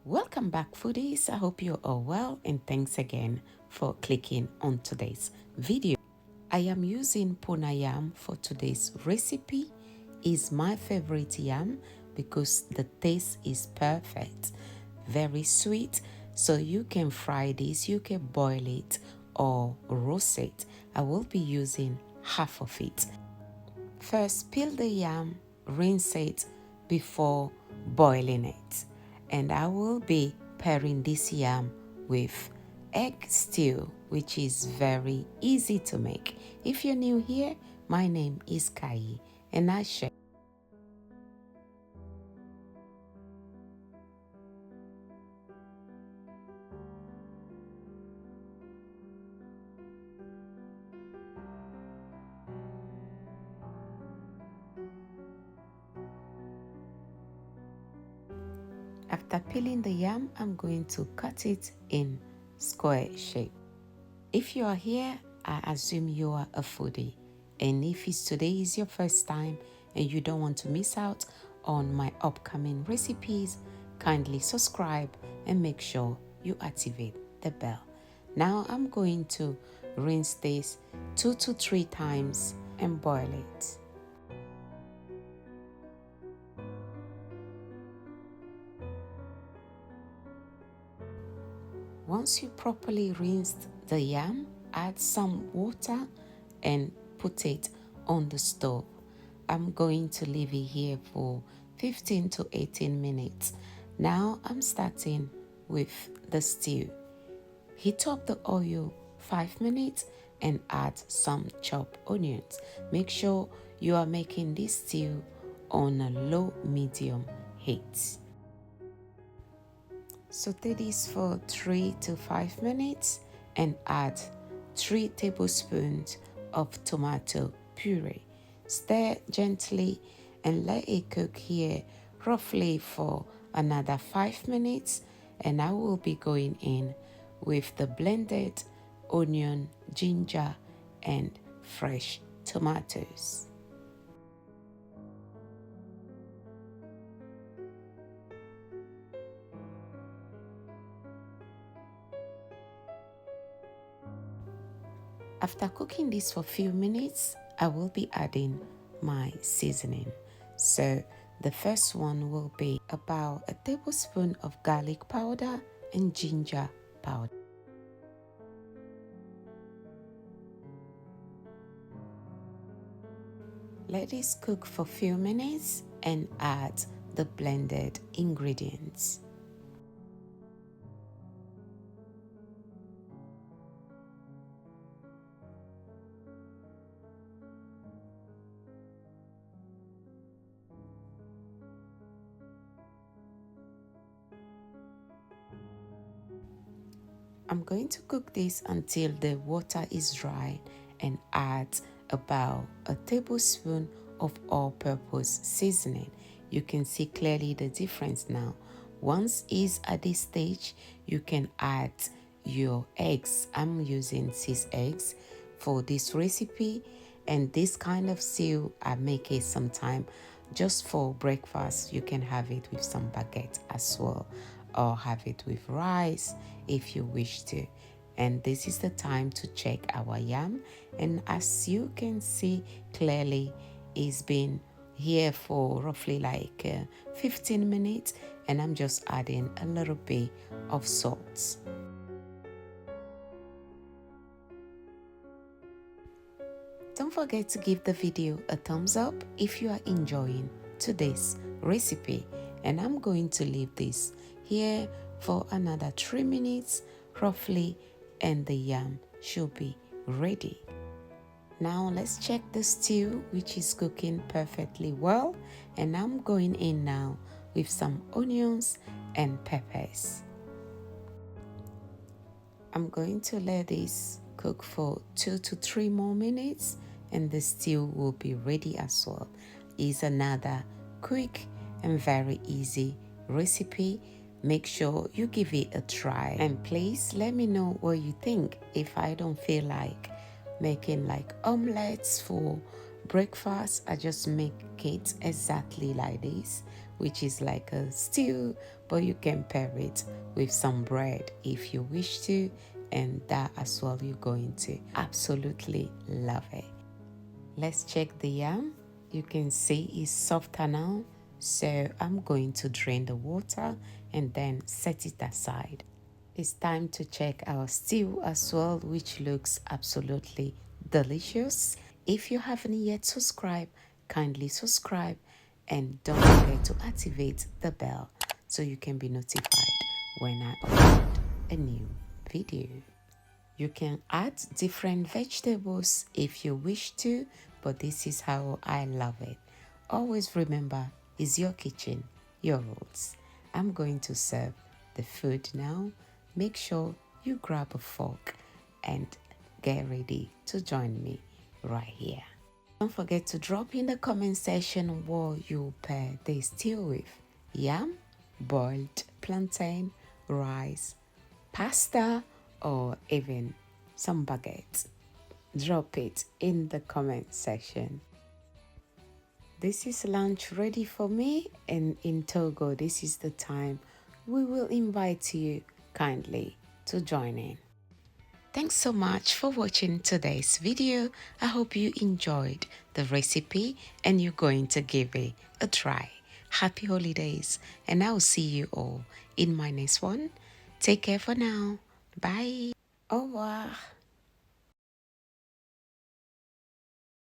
Welcome back, foodies. I hope you're all well, and thanks again for clicking on today's video. I am using Pona Yam for today's recipe. It's my favorite yam because the taste is perfect, very sweet. So you can fry this, you can boil it or roast it. I will be using half of it. First, peel the yam, rinse it before boiling it. And I will be pairing this yam with egg stew, which is very easy to make. If you're new here, my name is Kai, and I share. After peeling the yam, I'm going to cut it in square shape. If you are here, I assume you are a foodie. And if today is your first time and you don't want to miss out on my upcoming recipes, kindly subscribe and make sure you activate the bell. Now I'm going to rinse this 2 to 3 times and boil it. Once you properly rinsed the yam, add some water and put it on the stove. I'm going to leave it here for 15 to 18 minutes. Now I'm starting with the stew. Heat up the oil 5 minutes and add some chopped onions. Make sure you are making this stew on a low-medium heat. Saute this for 3 to 5 minutes and add 3 tablespoons of tomato puree. Stir gently and let it cook here roughly for another 5 minutes, and I will be going in with the blended onion, ginger, and fresh tomatoes. After cooking this for a few minutes, I will be adding my seasoning. So the first one will be about a tablespoon of garlic powder and ginger powder. Let this cook for a few minutes and add the blended ingredients. I'm going to cook this until the water is dry and add about a tablespoon of all-purpose seasoning. You can see clearly the difference now. Once it's at this stage, you can add your eggs. I'm using 6 eggs for this recipe, and this kind of stew I make it sometime just for breakfast. You can have it with some baguette as well, or have it with rice if you wish to. And this is the time to check our yam, and as you can see clearly, it's been here for roughly like 15 minutes, and I'm just adding a little bit of salt. Don't forget to give the video a thumbs up if you are enjoying today's recipe, and I'm going to leave this here for another 3 minutes roughly, and the yam should be ready. Now let's check the stew, which is cooking perfectly well, and I'm going in now with some onions and peppers. I'm going to let this cook for 2 to 3 more minutes, and the stew will be ready as well. It's another quick and very easy recipe. Make sure you give it a try, and please let me know what you think. If I don't feel like making like omelets for breakfast, I just make it exactly like this which is like a stew, but you can pair it with some bread if you wish to, and that as well you're going to absolutely love it. Let's check the yam. You can see it's softer now, so I'm going to drain the water and then set it aside. It's time to check our stew as well, which looks absolutely delicious. If you haven't yet subscribed, kindly subscribe and don't forget to activate the bell so you can be notified when I upload a new video. You can add different vegetables if you wish to, but this is how I love it. Always remember, it's your kitchen, your rules. I'm going to serve the food now. Make sure you grab a fork and get ready to join me right here. Don't forget to drop in the comment section what you pair the stew with: yam, boiled plantain, rice, pasta, or even some baguette. Drop it in the comment section. This is lunch ready for me, and in Togo this is the time we will invite you kindly to join in. Thanks so much for watching today's video. I hope you enjoyed the recipe and you're going to give it a try. Happy holidays, and I'll see you all in my next one. Take care for now. Bye. Au revoir.